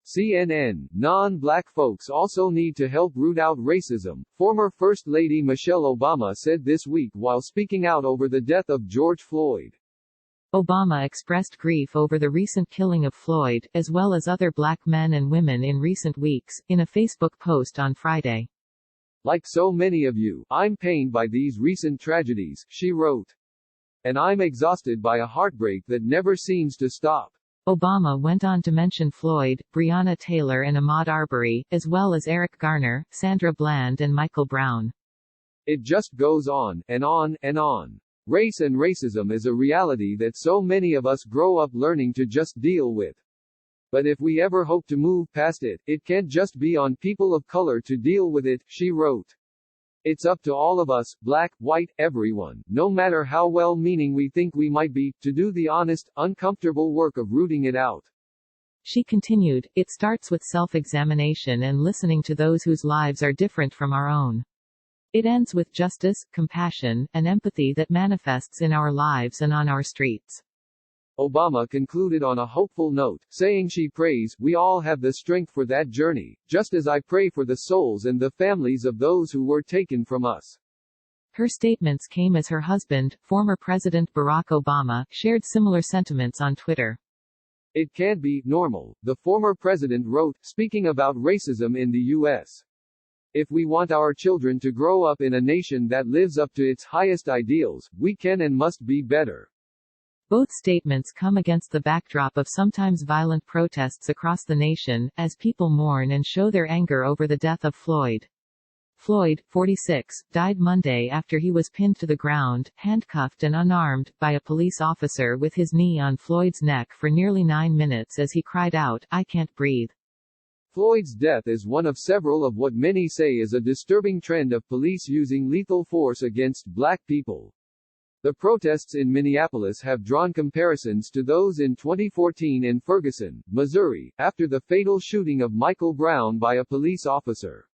CNN, non-black folks also need to help root out racism, former First Lady Michelle Obama said this week while speaking out over the death of George Floyd. Obama expressed grief over the recent killing of Floyd, as well as other black men and women in recent weeks, in a Facebook post on Friday. Like so many of you, I'm pained by these recent tragedies, she wrote. And I'm exhausted by a heartbreak that never seems to stop. Obama went on to mention Floyd, Breonna Taylor and Ahmaud Arbery, as well as Eric Garner, Sandra Bland and Michael Brown. It just goes on, and on, and on. Race and racism is a reality that so many of us grow up learning to just deal with. But if we ever hope to move past it, it can't just be on people of color to deal with it, she wrote. It's up to all of us, black, white, everyone, no matter how well-meaning we think we might be, to do the honest, uncomfortable work of rooting it out. She continued, it starts with self-examination and listening to those whose lives are different from our own. It ends with justice, compassion, and empathy that manifests in our lives and on our streets. Obama concluded on a hopeful note, saying she prays we all have the strength for that journey, just as I pray for the souls and the families of those who were taken from us. Her statements came as her husband, former President Barack Obama, shared similar sentiments on Twitter. It can't be normal, the former president wrote, speaking about racism in the U.S. If we want our children to grow up in a nation that lives up to its highest ideals, we can and must be better. Both statements come against the backdrop of sometimes violent protests across the nation, as people mourn and show their anger over the death of Floyd. Floyd, 46, died Monday after he was pinned to the ground, handcuffed and unarmed, by a police officer with his knee on Floyd's neck for nearly 9 minutes as he cried out, "I can't breathe." Floyd's death is one of several of what many say is a disturbing trend of police using lethal force against black people. The protests in Minneapolis have drawn comparisons to those in 2014 in Ferguson, Missouri, after the fatal shooting of Michael Brown by a police officer.